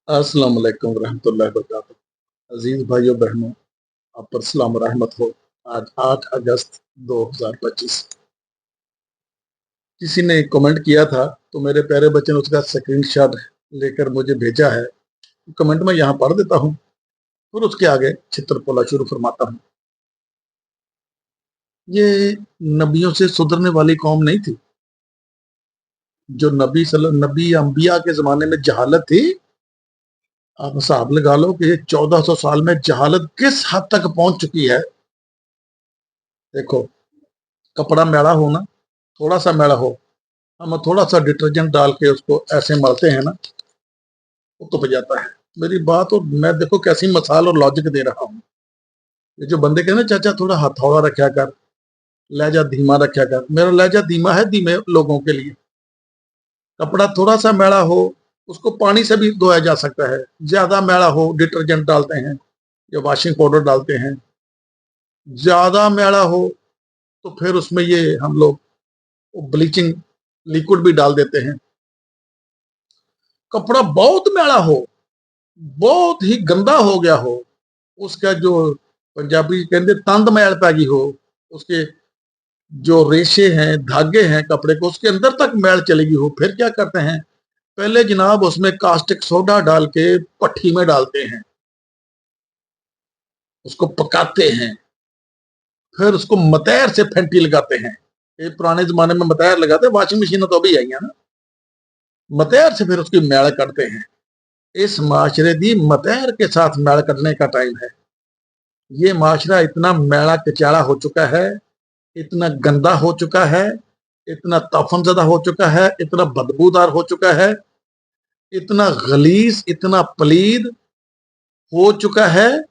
अस्सलाम वालेकुम रहमतुल्लाहि वबरकातुहू। अजीज भाइयों बहनों, आप पर सलाम रहमत हो। आज 8 अगस्त 2025। किसी ने कमेंट किया था तो मेरे प्यारे बच्चे ने उसका स्क्रीनशॉट लेकर मुझे भेजा है। कमेंट में यहाँ पढ़ देता हूँ, फिर उसके आगे चित्र पोला शुरू फरमाता हूँ। ये नबियों से सुधरने वाली कौम नहीं थी। जो नबी अंबिया के जमाने में जहालत थी, आप हिसाब लगा लो कि 1400 साल में जहालत किस हद तक पहुंच चुकी है। देखो, कपड़ा मैला हो ना, थोड़ा सा मैला हो, हम थोड़ा सा डिटर्जेंट डाल के उसको ऐसे मलते हैं ना, वो तो जाता है। मेरी बात, और मैं देखो कैसी मसाल और लॉजिक दे रहा हूँ। ये जो बंदे कहते हैं चाचा थोड़ा हथौड़ा रखा कर, लहजा धीमा रखा कर, मेरा लहजा धीमा है धीमे लोगों के लिए। कपड़ा थोड़ा सा मैला हो, उसको पानी से भी धोया जा सकता है। ज्यादा मैला हो, डिटर्जेंट डालते हैं या वॉशिंग पाउडर डालते हैं। ज्यादा मैला हो तो फिर उसमें ये हम लोग ब्लीचिंग लिक्विड भी डाल देते हैं। कपड़ा बहुत मैला हो, बहुत ही गंदा हो गया हो, उसका जो पंजाबी कहते तंद मैल पै गई हो, उसके जो रेशे हैं, धागे हैं कपड़े को, उसके अंदर तक मैल चली गई हो, फिर क्या करते हैं? पहले जनाब उसमें कास्टिक सोडा डाल के पट्टी में डालते हैं, उसको पकाते हैं, फिर उसको मतैर से फेंटी लगाते हैं। ये पुराने जमाने में मतैर लगाते, वॉशिंग मशीन तो अभी आई है ना। मतैर से फिर उसकी मैल करते हैं। इस माशरे दी मतैर के साथ मैल करने का टाइम है। ये माशरा इतना मैला कचाड़ा हो चुका है, इतना गंदा हो चुका है, इतना तफनजदा हो चुका है, इतना बदबूदार हो चुका है, इतना गलीज, इतना पलीद हो चुका है।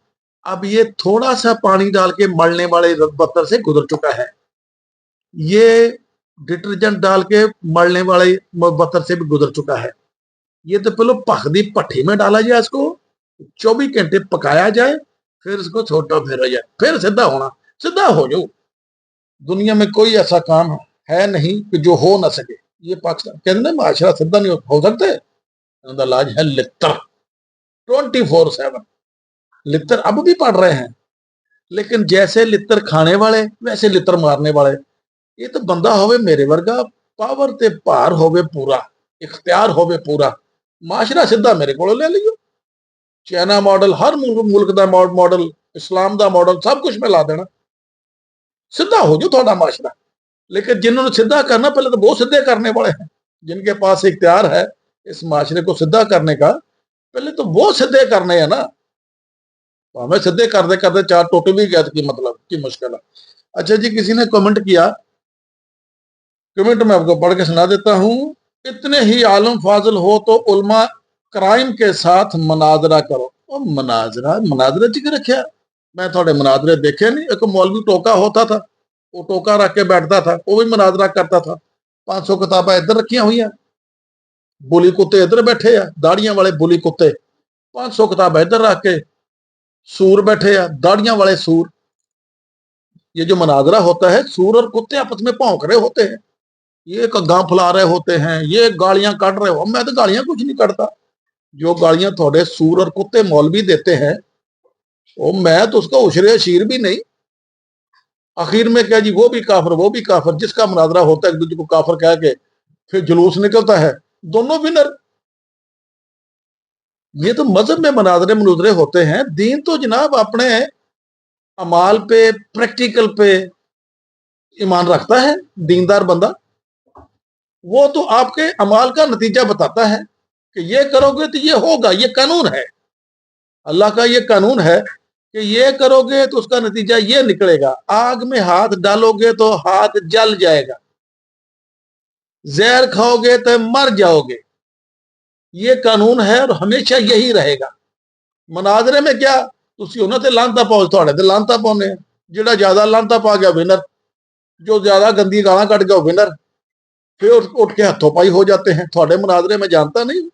अब ये थोड़ा सा पानी डाल के मलने वाले बत्तर से गुजर चुका है। ये डिटर्जेंट डाल के मलने वाले बत्तर से भी गुजर चुका है। ये तो पहले पखदी पट्टी में डाला जाए, इसको 24 घंटे पकाया जाए, फिर इसको छोटा फेरा जाए, फिर सीधा होना। सीधा हो जाओ। दुनिया में कोई ऐसा काम है नहीं कि जो हो ना सके। ये पाकिस्तान कहते हैं माशरा सीधा नहीं हो सकते। इलाज है लित्र, 24/7 लित्र अब भी पढ़ रहे हैं। लेकिन जैसे लित्र खाने वाले वैसे लित्र मारने वाले। ये तो बंदा होवे मेरे वर्गा, पावर ते भार होवे पूरा, इख्तियार होवे पूरा, माशरा सीधा मेरे को ले लियो। चाइना मॉडल, हर मुल्क का मॉडल, इस्लाम का मॉडल, सब कुछ मिला देना, सीधा हो जो थोड़ा माशरा। लेकिन जिन्होंने सीधा करना, पहले तो वो सीधे करने वाले हैं। जिनके पास इख्तियार है इस माशरे को सीधा करने का, पहले तो वो सीधे करने हैं ना। तो हमें सीधे करते करते चार टोटे भी गए, की मतलब की मुश्किल है। अच्छा जी, किसी ने कमेंट किया, कमेंट में आपको पढ़ के सुना देता हूँ। इतने ही आलम फाजिल हो तो उलमा क्राइम के साथ मनाजरा करो। और मनाजरा मनाजरा जी रखा, मैं थोड़े मनाजरे देखे नहीं। एक मौलवी टोका होता था, वो टोका रख के बैठता था, वो भी मनाजरा करता था। 500 किताबें इधर रखी हुई हैं, बुली कुत्ते इधर बैठे हैं, दाड़ियां वाले बुली कुत्ते। 500 किताबें इधर रख के सूर बैठे हैं, दाड़ियां वाले सूर। ये जो मनाजरा होता है, सूर और कुत्ते आपस में भौंक रहे होते हैं, ये कग्गा फैला रहे होते हैं, ये गालियां काट रहे हो। मैं तो गालियां कुछ नहीं करता। जो गालियां थोड़े सूर और कुत्ते मौलवी देते हैं, वो मैं तो उसका उशरे शीर भी नहीं। आखिर में क्या जी, वो भी काफर वो भी काफर। जिसका मुनाजरा होता है एक दूसरे को काफर कह के फिर जुलूस निकलता है, दोनों विनर। ये तो मजहब में मुनाजरे मनुजरे होते हैं। दीन तो जनाब अपने अमाल पे, प्रैक्टिकल पे ईमान रखता है। दीनदार बंदा वो तो आपके अमाल का नतीजा बताता है कि ये करोगे तो ये होगा। ये कानून है, अल्लाह का ये कानून है कि ये करोगे तो उसका नतीजा ये निकलेगा। आग में हाथ डालोगे तो हाथ जल जाएगा, जहर खाओगे तो मर जाओगे। ये कानून है और हमेशा यही रहेगा। मनाजरे में क्या, तुसी उन्होंने ते लानता पाओ, थोड़े ते लानता पाने। जिहड़ा ज्यादा लानता पा गया विनर, जो ज्यादा गंदी गालां कट गया विनर। फिर उठ के हथों पाई हो जाते हैं। थोड़े मुनाजरे में जानता नहीं,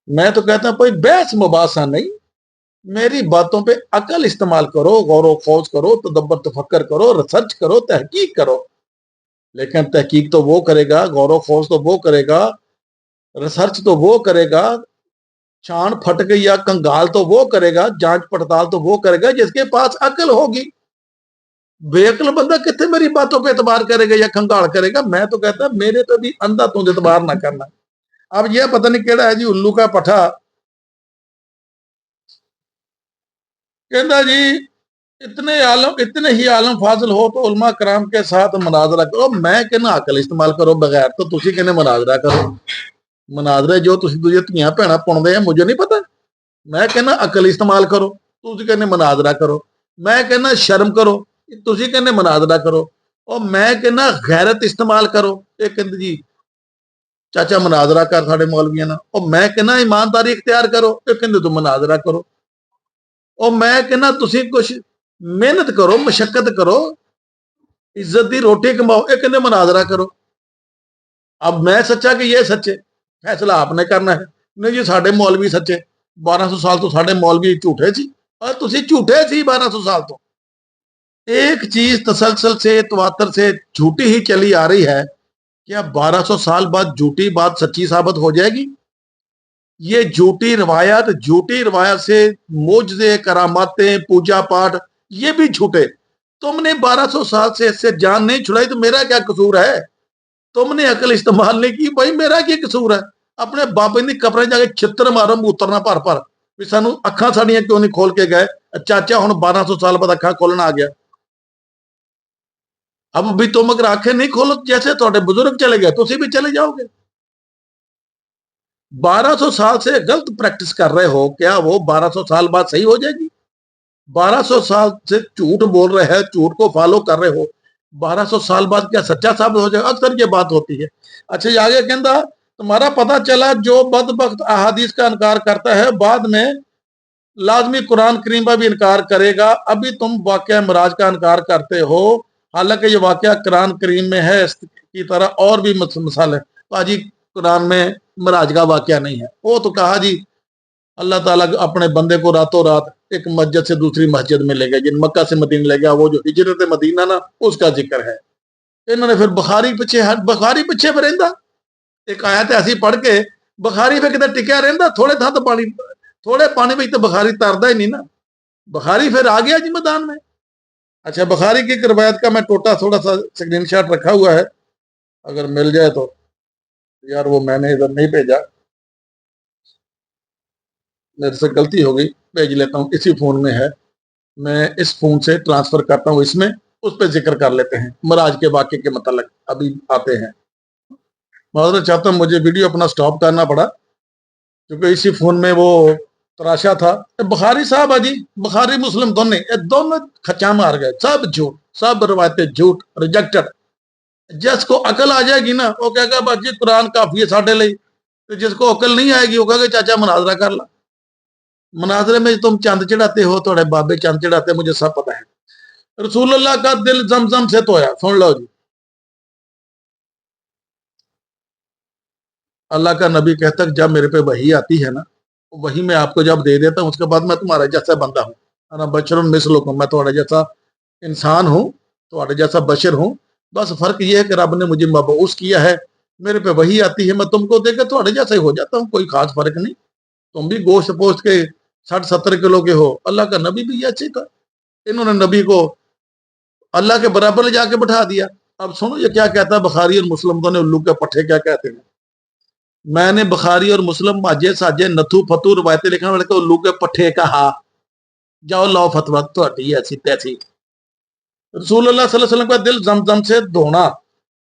मैं तो कहता कोई बहस मुबासा नहीं। मेरी बातों पे अकल इस्तेमाल करो, गौर खोज करो, तदब्बर तफक्कर करो, रिसर्च करो, तहकीक करो। लेकिन तहकीक तो वो करेगा, गौर खोज तो वो करेगा, रिसर्च तो वो करेगा छान फटक या कंगाल तो वो करेगा, जांच पड़ताल तो वो करेगा जिसके पास अकल होगी। बेअकल बंदा कितने मेरी बातों पे एतबार करेगा या कंगाल करेगा। मैं तो कहता मेरे पे भी अंधा तू एतबार ना करना। अब यह पता नहीं केड़ा है जी उल्लू का पठा, कहता जी इतने ही आलम फाजिल हो तो उलमा कराम के साथ मुनाजरा करो। मैं कहना अकल इस्तेमाल करो बगैर, तो तुसी कहने मुनाजरा करो। मुनाजरे जो तुसी दूजे धियां भैणां पुणदे हैं मुझे नहीं पता। मैं कहना अकल इस्तेमाल करो, तुसी कहने मुनाजरा करो। मैं कहना शर्म करो, तुसी कहने मुनाजरा करो। और मैं कहना गैरत इस्तेमाल करो, ये कहते जी चाचा मुनाजरा कर साडे मौलवियां नाल। और मैं कहना ईमानदारी इख्तियार करो, ये कहते तुम मुनाजरा करो। और मैं कहना तुसी कुछ मेहनत करो, मशक्कत करो, इज्जत दी रोटी कमाओ, ये कहते मुनाजरा करो। अब मैं सच्चा कि ये सच्चे, फैसला आपने करना है। नहीं जी साडे मौलवी सच्चे, 1200 साल तो साडे मौलवी झूठे सी, और तुसी झूठे सी 1200 साल तो। एक चीज तसलसल से तवातर से झूठी ही चली आ रही है, क्या 1200 साल बाद झूठी बात सच्ची साबित हो जाएगी? ये झूठी रिवायत से मोजज़े, करामातें, पूजा पाठ, ये भी झूठे। तुमने 1200 साल से इससे जान नहीं छुड़ाई तो मेरा क्या कसूर है? तुमने अकल इस्तेमाल नहीं की, भाई मेरा क्या कसूर है? अपने बाबे दी कब्र जाके छित्र मारो मूत्रना भर भर भी सानू अखां साड़ियां क्यों नहीं खोल के गए। चाचा हुण 1200 साल बाद अखां खोलना आ गया। अब भी तुम अगर आंखें नहीं खोलो जैसे तुहाडे बुजुर्ग चले गए, तुसी भी चले जाओगे। 1200 साल से गलत प्रैक्टिस कर रहे हो, क्या वो 1200 साल बाद सही हो जाएगी? 1200 साल से झूठ बोल रहे हैं, झूठ को फॉलो कर रहे हो, 1200 साल बाद क्या सच्चा साबित हो जाएगा? अक्सर ये बात होती है। अच्छा, ये आगे कहता तुम्हारा पता चला जो बदबख्त अहादीस का इनकार करता है बाद में लाजमी कुरान करीम का भी इनकार करेगा। अभी तुम वाकया मिराज का इनकार करते हो, हालांकि ये वाकया कुरान करीम में है इसकी तरह और भी मिसाल है। पाजी कुरान में मिराज का वाकया नहीं है। वो तो कहा जी अल्लाह ताला अपने बंदे को रातों रात एक मस्जिद से दूसरी मस्जिद में ले गया, जिन मक्का से मदीना ले गया, वो जो हिजरत मदीना ना उसका जिक्र है। इन्होंने फिर बुखारी पीछे में रहिंदा एक आयत ऐसी पढ़ के बुखारी पे किते टिकया रहिंदा, थोड़े था तो पानी थोड़े पानी में तो बुखारी तरदा ही नहीं ना। बुखारी फिर आ गया जी मैदान में। अच्छा, बुखारी की रिवायत का मैं टोटा थोड़ा सा स्क्रीनशॉट रखा हुआ है, अगर मिल जाए तो। यार वो मैंने इधर नहीं भेजा, मेरे से गलती हो गई, भेज लेता हूँ। इसी फोन में है, मैं इस फोन से ट्रांसफर करता हूँ इसमें, उस पर जिक्र कर लेते हैं मराज के वाक्य के मतलब अभी आते हैं। माजरत चाहता हूँ, मुझे वीडियो अपना स्टॉप करना पड़ा क्योंकि इसी फोन में वो तराशा था। बुखारी साहब है जी, बुखारी मुस्लिम दोनों खच्चा मार गए, सब झूठ, सब रवायतें झूठ, रिजेक्टेड। जिसको अकल आ जाएगी ना वो कहेगा बस जी कुरान काफी है साढ़े लिए, तो जिसको अकल नहीं आएगी वो कहेगा चाचा मुनाजरा कर ला। मुनाजरे में तुम चंद चढ़ाते हो, थोड़े बाबे चंद चढ़ाते, मुझे सब पता है। रसूलुल्लाह का दिल जमजम से धोया, सुन लो जी। अल्लाह का नबी कहता है जब मेरे पे वही आती है ना, वही मैं आपको जब दे देता हूँ, उसके बाद मैं तुम्हारे जैसा बंदा हूँ। अना बशरुन मिसलुकुम, मैं तुम्हारे जैसा इंसान हूँ, तुम्हारे जैसा बशर हूँ। बस फर्क ये है कि रब ने मुझे मबऊस किया है, मेरे पे वही आती है, मैं तुमको देकर तुम्हारे जैसा ही हो जाता हूँ, कोई खास फर्क नहीं। तुम भी गोश्त पोस्ट के 60-70 किलो के हो, अल्लाह का नबी भी अच्छे था। इन्होंने नबी को अल्लाह के बराबर ले जाके बैठा दिया। अब सुनो ये क्या कहता है बुखारी और मुस्लिम दोनों उल्लू के पट्टे क्या कहते हैं। मैंने बुखारी और मुस्लिम माजे साजे नथु फतू रवायतें लिखने वाले को उल्लू के पट्टे कहा। जाओ लो फतवा तो ऐसी तैसी। रसूलुल्लाह सल्लल्लाहु अलैहि वसल्लम का दिल जमजम से धोना।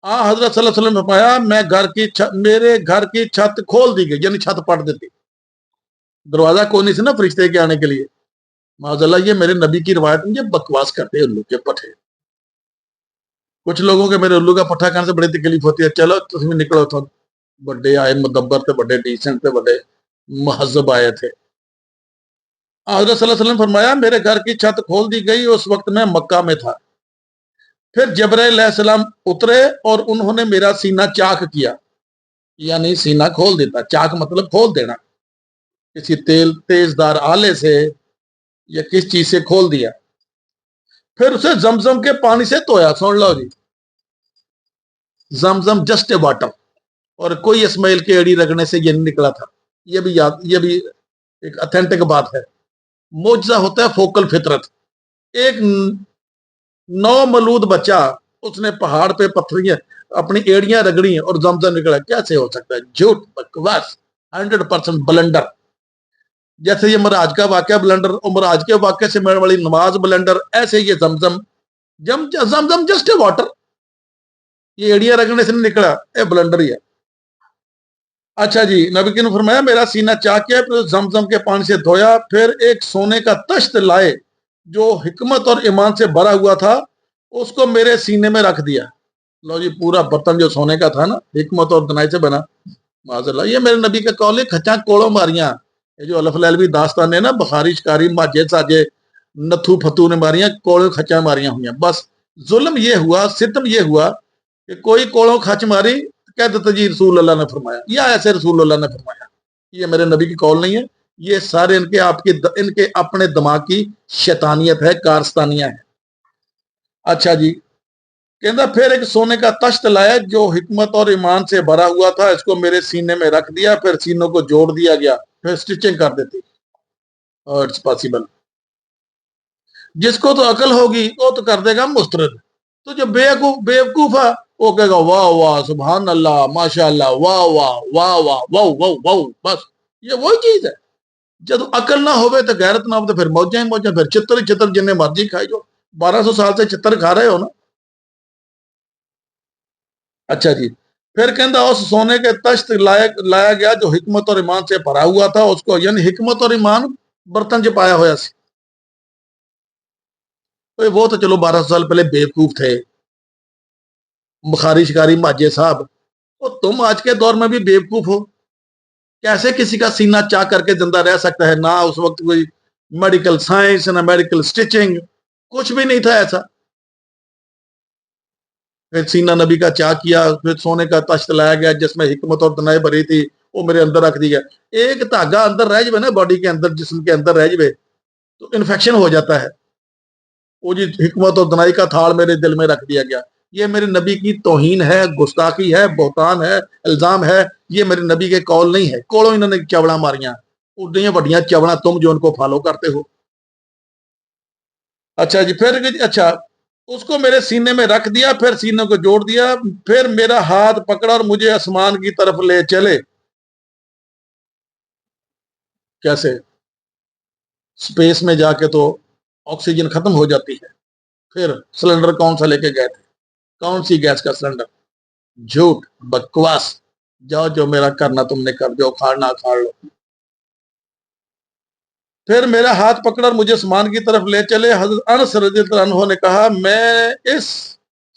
हजरत सल्लल्लाहु अलैहि वसल्लम ने फरमाया मेरे घर की छत खोल दी गई, यानी छत पट देती, दरवाजा कोई नहीं था ना फरिश्ते के आने के लिए। माज़अल्लाह, ये मेरे नबी की रिवायत में ये बकवास करते हैं उल्लू के पट्टे। कुछ लोगों के मेरे उल्लू का पट्टा करने से बड़ी तकलीफ होती है। चलो तुम निकलो, तो बड़े आए मुदब्बर थे, बड़े डिसेंट थे, बड़े महजब आए थे। हज़रत सल्लल्लाहु अलैहि वसल्लम फरमाया मेरे घर की छत खोल दी गई, उस वक्त मैं मक्का में था। फिर जिब्राइल अलैहिस्सलाम उतरे और उन्होंने मेरा सीना चाक किया, यानी सीना खोल देता। चाक मतलब खोल देना, किसी तेजदार आले से या किस चीज से खोल दिया। फिर उसे जमजम के पानी से धोया। सुन लो जी, जमजम जस्ट ए वाटर, और कोई इस्माइल के एड़ी रगड़ने से ये नहीं निकला था। ये भी याद, ये भी एक ऑथेंटिक बात है। मोजा होता है फोकल फितरत। एक नौ मलूद बच्चा, उसने पहाड़ पे पत्थरियां अपनी एड़ियां रगड़ी और जमजम निकला, कैसे हो सकता है? झूठ, बकवास, 100% ब्लंडर। जैसे ये महाराज का वाक्य ब्लंडर और महाराज के वाक्य से मिलने वाली नमाज ब्लंडर, ऐसे ये जमजम जमजम जस्ट ए वाटर, ये एड़ियां रगड़ने से नहीं निकला, ये ब्लंडर ही है। अच्छा जी, नबी ने फरमाया मेरा सीना चाक किया, फिर जमजम के पानी से धोया, फिर एक सोने का तश्त लाए जो हिकमत और ईमान से भरा हुआ था, उसको मेरे सीने में रख दिया। लो जी, पूरा बर्तन जो सोने का था ना, हिकमत और दनाई से बना, माज़अल्लाह। ये मेरे नबी का कौल है, खचा कोड़ो मारियां। ये जो अलफ लैलवी दास्तान है ना, बुखारी शिकारी माजे साजे नथु फतू ने मारियां, कोड़ो खचा मारियां हुई। बस जुल्म ये हुआ, सितम ये हुआ कि कोई कोड़ो खच मारी, कह देते जी रसूल अल्लाह ने फरमाया, या ऐसे रसूल अल्लाह ने फरमाया। ये मेरे नबी की कौल नहीं है, ये सारे इनके अपने दिमाग की शैतानियत है, कारस्तानियां है। अच्छा जी, कहता फिर एक सोने का तश्त लाया जो हिकमत और ईमान से भरा हुआ था, इसको मेरे सीने में रख दिया, फिर सीनों को जोड़ दिया गया, फिर स्टिचिंग कर देती। और इट्स पॉसिबल। जिसको तो अकल होगी वो तो कर देगा मुस्तरद, तो जो बेवकूफ है वो कहेगा वाह वाह सुभान अल्लाह माशाअल्लाह वाह वाह वाह वाह वाह वाह वाह। बस ये वही चीज है। जब अकल ना होवे तो गैरत ना हो, तो फिर मौजा ही मौजा, फिर चित्र ही चित्र, जिन्हें मर्जी खाई जो। 1200 साल से चित्र खा रहे हो ना। अच्छा जी, फिर कहता उस सोने के तश्त लाया गया जो हिकमत और ईमान से भरा हुआ था, उसको यानी हिकमत और ईमान बर्तन च पाया होया सी। तो वो तो चलो 1200 साल पहले बेवकूफ थे, बुखारी शिकारी माजे साहब। तो तुम आज के दौर में भी बेवकूफ हो। कैसे किसी का सीना चाक करके जिंदा रह सकता है? ना उस वक्त कोई मेडिकल साइंस, ना मेडिकल स्टिचिंग, कुछ भी नहीं था ऐसा। फिर सीना नबी का चाक किया, फिर सोने का तश्त लाया गया जिसमें हिकमत और दनाई भरी थी, वो मेरे अंदर रख दिया। एक धागा अंदर रह जाए ना, बॉडी के अंदर, जिस्म के अंदर रह जाए, तो इन्फेक्शन हो जाता है। वो जी हिकमत और दनाई का थाल मेरे दिल में रख दिया गया। ये मेरे नबी की तौहीन है, गुस्ताखी है, बहतान है, इल्जाम है। ये मेरे नबी के कौल नहीं है। कोड़ो इन्होंने चवड़ा मारियां, उड्डियां वड्डियां चवड़ा तुम जो उनको फॉलो करते हो। अच्छा जी, फिर अच्छा, उसको मेरे सीने में रख दिया, फिर सीने को जोड़ दिया, फिर मेरा हाथ पकड़ा और मुझे आसमान की तरफ ले चले। कैसे? स्पेस में जाके तो ऑक्सीजन खत्म हो जाती है। फिर सिलेंडर कौन सा लेके गए थे? कौन सी गैस का सिलेंडर? झूठ, बकवास। जाओ, जो मेरा करना तुमने कर, जो खाड़ना खाड़ लो। फिर मेरा हाथ पकड़ा और मुझे आसमान की तरफ ले चले। हज़रत अनस रज़ियल्लाहु अन्हु ने कहा, मैं इस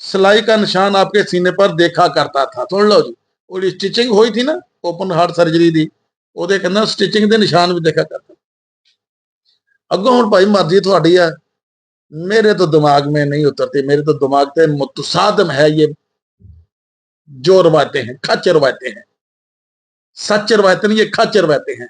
सिलाई का निशान आपके सीने पर देखा करता था। सुन लो जी, वो स्टिचिंग हुई थी ना, ओपन हार्ट सर्जरी दी, ਉਹਦੇ ਕਹਿੰਦਾ स्टिचिंग के निशान भी देखा करता। अगों हुण भाई मर्जी थोड़ी है, मेरे तो दिमाग में नहीं उतरती। मेरे तो दिमाग पे मुतसादम है ये जो रवायतें हैं, खच रवायतें हैं। सच रवायतें नहीं, ये खच रवायतें हैं।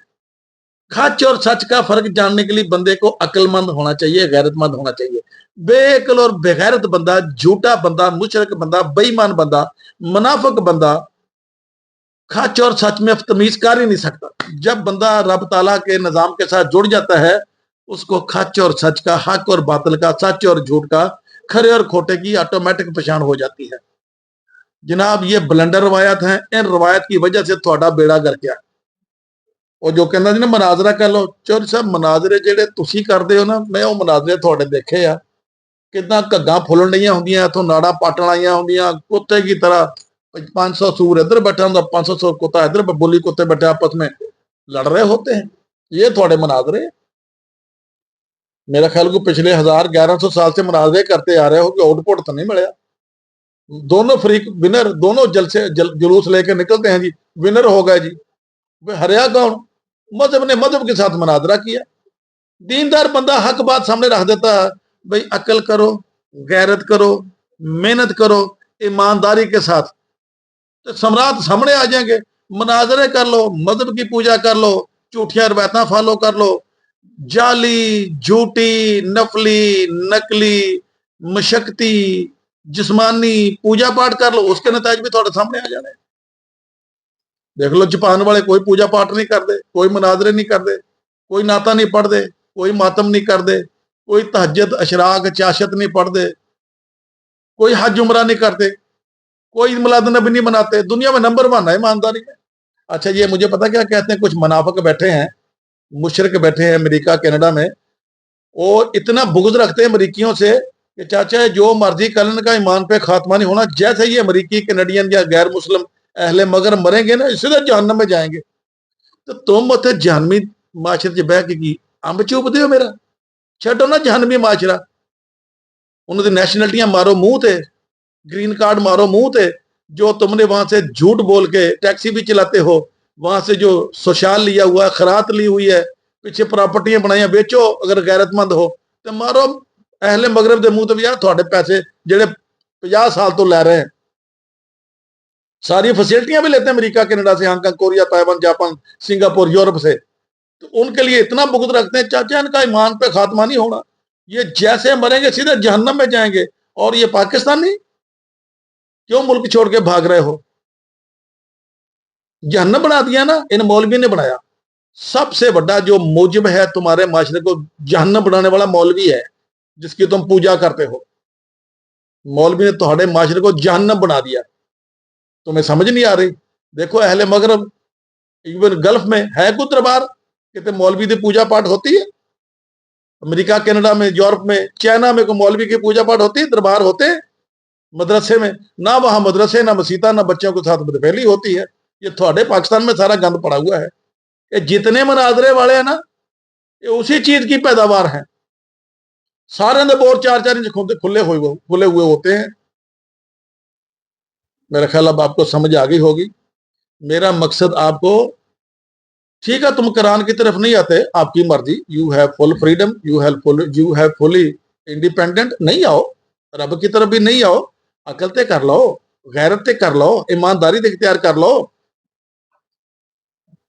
खच और सच का फर्क जानने के लिए बंदे को अक्लमंद होना चाहिए, गैरतमंद होना चाहिए। बेअक्ल और बेगैरत बंदा, झूठा बंदा, मुशरक बंदा, बेईमान बंदा, मुनाफिक बंदा खच और सच में तमीज कर ही नहीं सकता। जब बंदा रब ताला के निजाम के साथ जुड़ जाता है, उसको खच और सच का, हक और बातिल का, सच और झूठ का, खरे और खोटे की ऑटोमेटिक पहचान हो जाती है। जनाब, ये ब्लंडर रवायत हैं, इन रवायत की वजह से थोड़ा बेड़ा गर्क गया। ਉਹ ਜੋ ਕਹਿੰਦਾ ਸੀ ਨਾ ਮਨਾਜ਼ਰਾ ਕਰ ਲਓ, ਚੌਧਰੀ ਸਾਹਿਬ ਮਨਾਜ਼ਰੇ ਜਿਹੜੇ ਤੁਸੀਂ ਕਰਦੇ ਹੋ ਨਾ, ਮੈਂ ਉਹ ਮਨਾਜ਼ਰੇ ਤੁਹਾਡੇ ਦੇਖੇ ਆ। ਕਿੱਦਾਂ ਘੱਗਾਂ ਫੁੱਲਣ ਡਈਆਂ ਹੁੰਦੀਆਂ, ਇੱਥੋਂ ਨਾੜਾਂ ਪਾਟਣ ਆਈਆਂ ਹੁੰਦੀਆਂ, ਕੁੱਤੇ की तरह 500 सूर इधर बैठा ਹੁੰਦਾ, 500 कुत्ता इधर, बोली कुत्ते बैठे आपस में लड़ रहे होते हैं। ये थोड़े मनाजरे। मेरा ख्याल को पिछले 1100 साल से मनाजरे करते आ रहे हो कि आउटपुट तो नहीं मिला। दोनों फ्रीक विनर, दोनों जुलूस लेके निकलते हैं जी, विनर हो गए जी। हरिया कौन? मजहब ने मजहब के साथ मनाजरा किया। दीनदार बंदा हक बात सामने रख देता है, भाई अकल करो, गैरत करो, मेहनत करो ईमानदारी के साथ, तो सम्राट सामने आ जाएंगे। मनाजरे कर लो, मजहब की पूजा कर लो, झूठिया रवायत फॉलो कर लो, जाली झूठी नफली नकली मशक्ती जिस्मानी पूजा पाठ कर लो, उसके नतीजे भी थोड़े सामने आ जाने। देख लो जापान वाले कोई पूजा पाठ नहीं करते, कोई मनाजरे नहीं करते, कोई नाता नहीं पढ़ दे, कोई मातम नहीं कर दे, कोई तहज्जुद अशराक चाशत नहीं पढ़ दे, कोई हज उमरा नहीं करते, कोई मिलाद नबी नहीं मनाते, दुनिया में नंबर 1 है ईमानदारी में। अच्छा, ये मुझे पता क्या कहते हैं, कुछ मुनाफिक बैठे हैं, मुशरिक बैठे हैं अमेरिका कनाडा में, और इतना बुग़्ज़ रखते हैं अमरीकियों से कि चाचा जो मर्जी कर लेने का ईमान पे खात्मा नहीं होना। जैसे ये अमरीकी कनेडियन या गैर मुस्लिम अहले मगर मरेंगे ना, सीधे जहन्नम में जाएंगे। तो तुम उत्थे जहन्नमी माशरे च बह के की अंब चूपदे हो मेरा? छड्डो ना जहन्नमी माशरा, उन्होंने नेशनलिटियां मारो मुंह ते, ग्रीन कार्ड मारो मुंह ते, जो तुमने वहां से झूठ बोल के टैक्सी भी चलाते हो, वहां से जो सोशाल लिया हुआ है, खरात ली हुई है, पीछे प्रॉपर्टियां बनाई, बेचो अगर गैरतमंद हो तो मारो अहले मगरब के मुंह ते भी। यार थोड़े पैसे जेडे 50 साल तो लै रहे हैं, सारी फैसिलिटियां भी लेते हैं अमेरिका कनाडा से, Hong Kong, Korea, Taiwan, Japan, Singapore, Europe से, तो उनके लिए इतना बुग़्ज़ रखते हैं। चाचा इनका ईमान पे खात्मा नहीं होना, ये जैसे मरेंगे सीधे जहन्नम में जाएंगे। और ये पाकिस्तानी क्यों मुल्क छोड़ के भाग रहे हो? जहन्नम बना दिया ना, इन मौलवी ने बनाया। सबसे बड़ा जो मूजिब है तुम्हारे माशरे को जहन्नम बनाने वाला मौलवी है, जिसकी तुम पूजा करते हो। मौलवी ने तुम्हारे माशरे को जहन्नम बना दिया, तुम्हें समझ नहीं आ रही। देखो अहले मगरब, इवन गल्फ में है कुछ दरबार कि मौलवी की पूजा पाठ होती है? अमेरिका कनाडा में, यूरोप में, चाइना में कोई मौलवी की पूजा पाठ होती है? दरबार होते हैं मदरसे में? ना वहां मदरसे, ना मसीता, ना बच्चों के साथ बदफेली होती है। ये थोड़े पाकिस्तान में सारा गंद पड़ा हुआ है। ये जितने मनाजरे वाले हैं ना, ये उसी चीज की पैदावार है। सारे दे बोर 4-4 इंच खुले हुए होते हैं। मेरा ख्याल अब आपको समझ आ गई होगी। मेरा मकसद आपको, ठीक है तुम कुरान की तरफ नहीं आते, आपकी मर्जी, you have full freedom, you have fully independent, नहीं आओ, रब की तरफ भी नहीं आओ, अकल ते कर लो, गैरत ते कर लो, ईमानदारी ते इख्तियार कर लो,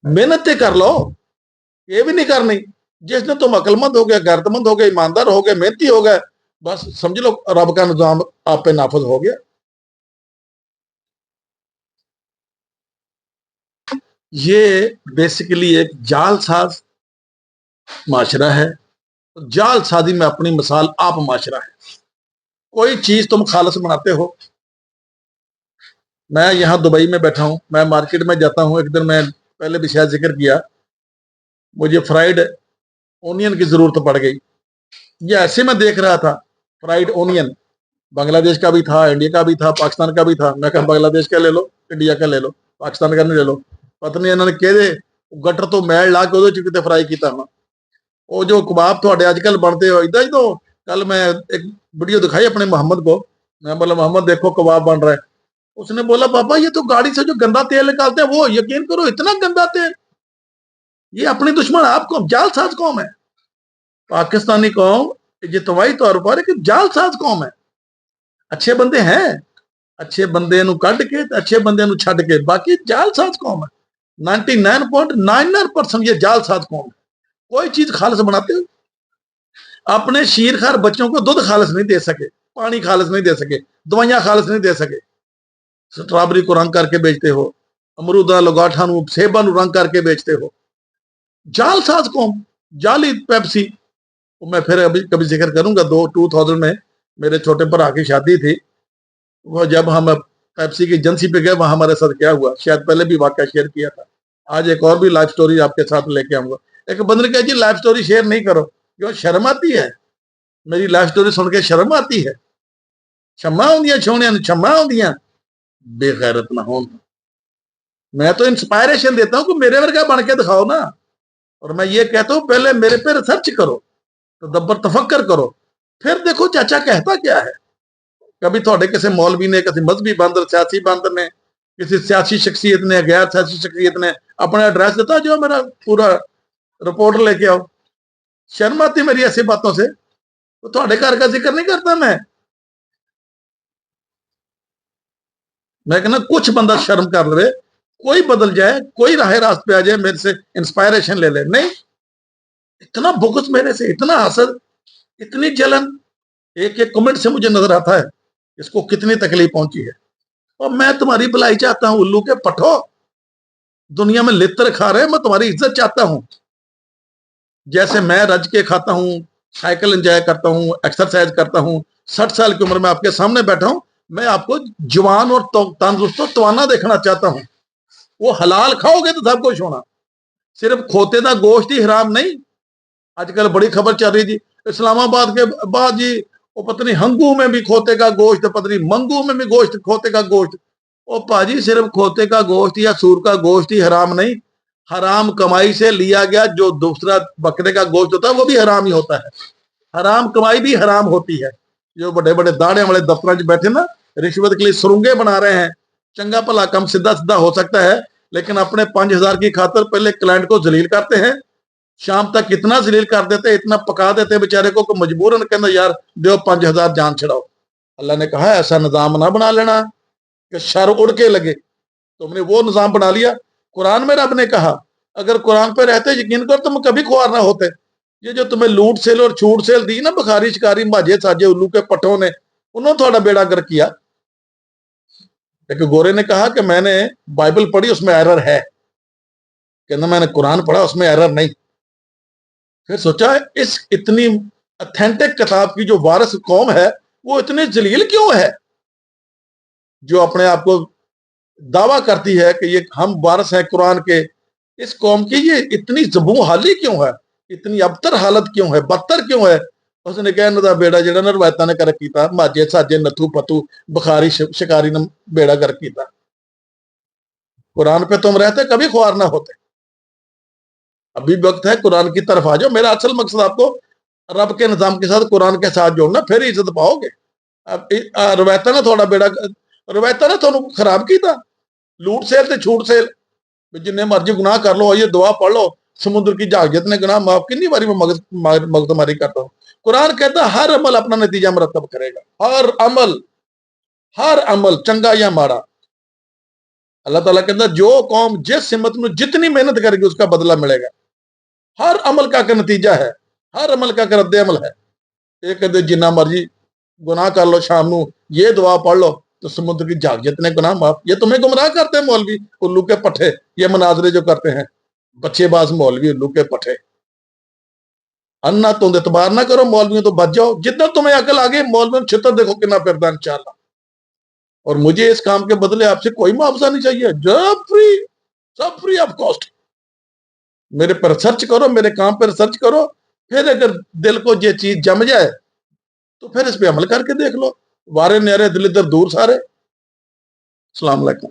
मेहनत ते कर लो। ये भी नहीं करनी। जिसने तुम अकलमंद हो गए, गैरतमंद हो गए, ईमानदार हो गए, मेहनती हो गए, बस समझ लो रब का निजाम आप पे नाफज हो गया। ये बेसिकली एक जालसाज माशरा है। जालसाजी में अपनी मिसाल आप माशरा है। कोई चीज तुम खालस बनाते हो। मैं यहाँ दुबई में बैठा हूँ, मैं मार्केट में जाता हूँ, एक दिन मैं पहले भी शायद जिक्र किया, मुझे फ्राइड ओनियन की जरूरत पड़ गई। ये ऐसे मैं देख रहा था, फ्राइड ओनियन बांग्लादेश का भी था, इंडिया का भी था, पाकिस्तान का भी था। मैं कहा बांग्लादेश का ले लो, इंडिया का ले लो, पाकिस्तान का नहीं ले लो। पता नहीं इन्होंने कहदे गटर तो मैल ला के ਉਹਦੇ ਚ ਕਿਤੇ ਫਰਾਈ ਕੀਤਾ ਹੋਣਾ। ਉਹ ਜੋ कबाब ਤੁਹਾਡੇ ਅੱਜਕੱਲ ਬਣਦੇ ਹੋ ਇਦਾਂ ਹੀ। तो कल मैं एक वीडियो दिखाई अपने मोहम्मद को, मैं बोला मोहम्मद देखो कबाब बन रहा है। उसने बोला पापा ये तो गाड़ी से जो गंदा तेल निकालते हैं वो, यकीन करो इतना गंदा तेल। ये अपनी दुश्मन आपको जालसाज कौम है, पाकिस्तानी कौम इज्तमाही तौर पर एक जालसाज कौम है। अच्छे बंदे हैं, अच्छे बंदे ਨੂੰ ਕੱਢ ਕੇ ਤੇ अच्छे बंदे ਨੂੰ ਛੱਡ के, बाकी जालसाज कौम है। 99.99% ये जालसाज कौम है। कोई चीज खालिस बनाते हो? अपने शीरखार बच्चों को दूध खालिस नहीं दे सके, पानी खालिस नहीं दे सके, दवाइयां खालिस नहीं दे सके, स्ट्रॉबेरी को रंग करके बेचते हो, अमरूदा लगाठा सेबा रंग करके बेचते हो। जालसाज कौम, जाली पेप्सी। मैं फिर अभी कभी जिक्र करूंगा, 2000 में मेरे छोटे भरा की शादी थी। वो जब हम पेप्सी की एजेंसी पे गए, वहां हमारे साथ क्या हुआ, शायद पहले भी वाकया शेयर किया था। आज एक और भी लाइफ स्टोरी आपके साथ लेके आऊंगा। एक बंदे ने कहा जी लाइफ स्टोरी शेयर नहीं करो, क्यों? शर्म आती है? मेरी लाइफ स्टोरी सुन के शर्म आती है? शम्मा होंदियां छोने शम्मा होंदियां, बेगैरत ना हो। मैं तो इंस्पायरेशन देता हूं कि मेरे वर्गा बन के दिखाओ ना। और मैं ये कहता हूं पहले मेरे पे रिसर्च करो, तदब्बर तफक्कर करो, फिर देखो चाचा कहता क्या है। कभी थोड़े किसी मौलवी ने, किसी मजहबी बंदर, सियासी बंदर ने, किसी सियासी शख्सियत ने, गैर सियासी शख्सियत ने अपना एड्रेस देता, जो मेरा पूरा रिपोर्ट लेके आओ। शर्म आती मेरी ऐसी बातों से? तो थोड़े घर का जिक्र नहीं करता मैं कहना कुछ बंदा शर्म कर ले, कोई बदल जाए, कोई राह रास्त पे आ जाए, मेरे से इंस्पायरेशन ले ले। नहीं, इतना बुग़्ज़ मेरे से, इतना हसद, इतनी जलन। एक एक कमेंट से मुझे नजर आता है इसको कितनी तकलीफ पहुंची है। और मैं तुम्हारी भलाई चाहता हूं, उल्लू के पठो, दुनिया में लित्र खा रहे हैं, मैं तुम्हारी इज्जत चाहता हूं। جیسے میں رج کے کھاتا ہوں، سائیکل انجوائے کرتا ہوں، ایکسرسائز کرتا ہوں، 60 سال کی عمر میں آپ کے سامنے بیٹھا ہوں، میں آپ کو جوان اور تندرست و توانا دیکھنا چاہتا ہوں۔ وہ حلال کھاؤ گے تو سب کچھ ہونا، صرف کھوتے دا گوشت ہی حرام نہیں۔ آج کل بڑی خبر چل رہی تھی اسلام آباد کے بعد جی، وہ پتنی ہنگو میں بھی کھوتے کا گوشت، پتنی منگو میں بھی گوشت، کھوتے کا گوشت۔ او پاجی صرف کھوتے کا گوشت یا سور کا گوشت ہی حرام نہیں، حرام کمائی سے لیا گیا جو دوسرا بکرے کا گوشت ہوتا ہے وہ بھی حرام ہی ہوتا ہے، حرام کمائی بھی حرام ہوتی ہے۔ جو بڑے بڑے داڑے والے دفتر بیٹھے نا، رشوت کے لیے سرنگے بنا رہے ہیں، چنگا بھلا کم سیدھا سیدھا ہو سکتا ہے، لیکن اپنے 5,000 کی خاطر پہلے کلائنٹ کو ذلیل کرتے ہیں، شام تک اتنا ذلیل کر دیتے، اتنا پکا دیتے بیچارے کو کہ مجبوراً کہنا یار دیو 5,000 جان چھڑاؤ۔ اللہ نے کہا ایسا نظام نہ بنا لینا کہ شر اڑ کے لگے، تم نے وہ نظام بنا لیا۔ قرآن میں رب نے کہا اگر قرآن پہ رہتے یقین کر تم کبھی خوار نہ ہوتے۔ یہ جو تمہیں لوٹ سیل اور چھوٹ سیل دی نا بخاری شکاری ماجے ساجے الو کے پٹھوں نے، انہوں نے تھوڑا بیڑا گر کیا۔ ایک گورے نے کہا کہ میں نے بائبل پڑھی اس میں ایرر ہے، کہنا میں نے قرآن پڑھا اس میں ایرر نہیں۔ پھر سوچا اس اتنی اتھینٹک کتاب کی جو وارث قوم ہے وہ اتنی ذلیل کیوں ہے، جو اپنے آپ کو دعویٰ کرتی ہے کہ یہ ہم وارث ہیں قرآن کے، اس قوم کی یہ اتنی زبوں حالی کیوں ہے، اتنی ابتر حالت کیوں ہے، بدتر کیوں ہے۔ اس نے کہا انہوں بیڑا جڑا نا روایتاں نے کر کیتا، ماجے ساجے نتھو پتو بخاری شکاری نے بیڑا کر کیتا۔ قرآن پہ تم رہتے کبھی خوار نہ ہوتے۔ ابھی وقت ہے قرآن کی طرف آ جاؤ۔ میرا اصل مقصد آپ کو رب کے نظام کے ساتھ قرآن کے ساتھ جوڑنا، پھر عزت پاؤ گے۔ روایتاں نے تھوڑا بیڑا، روایتاں نے تھوڑا خراب کیتا، لوٹ سیل تے چھوٹ سیل، جن مرضی گناہ کر لو، یہ دعا پڑھ لو سمندر کی جھاگ جتنے گناہ معاف، کنی باری میں مغز ماری کرتا ہوں۔ قرآن کہتا ہے ہر عمل اپنا نتیجہ مرتب کرے گا، ہر عمل چنگا یا ماڑا۔ اللہ تعالیٰ کہتا ہے جو قوم جس سمت میں جتنی محنت کرے گی اس کا بدلہ ملے گا، ہر عمل کا نتیجہ ہے، ہر عمل کا رد عمل ہے۔ یہ کہتے جنہ مرضی گناہ کر لو، شام نو یہ دعا پڑھ لو تو سمندر کی جھاگ جتنے گناہ معاف۔ یہ تمہیں گمراہ کرتے ہیں مولوی الو کے پٹھے، یہ مناظرے جو کرتے ہیں بچے باز مولوی الو کے پٹھے۔ انا تم اعتبار نہ کرو مولویوں تو بچ جاؤ، جتنا تمہیں عقل آگے مولویوں چھتر دیکھو کنا پھردا انشاءاللہ۔ اور مجھے اس کام کے بدلے آپ سے کوئی معاوضہ نہیں چاہیے، سب فری آف کاسٹ۔ میرے پر ریسرچ کرو، میرے کام پر ریسرچ کرو، پھر اگر دل کو یہ چیز جم جائے تو پھر اس پہ عمل کر کے دیکھ لو۔ وارے نیرے دل ادھر دور سارے۔ السلام علیکم۔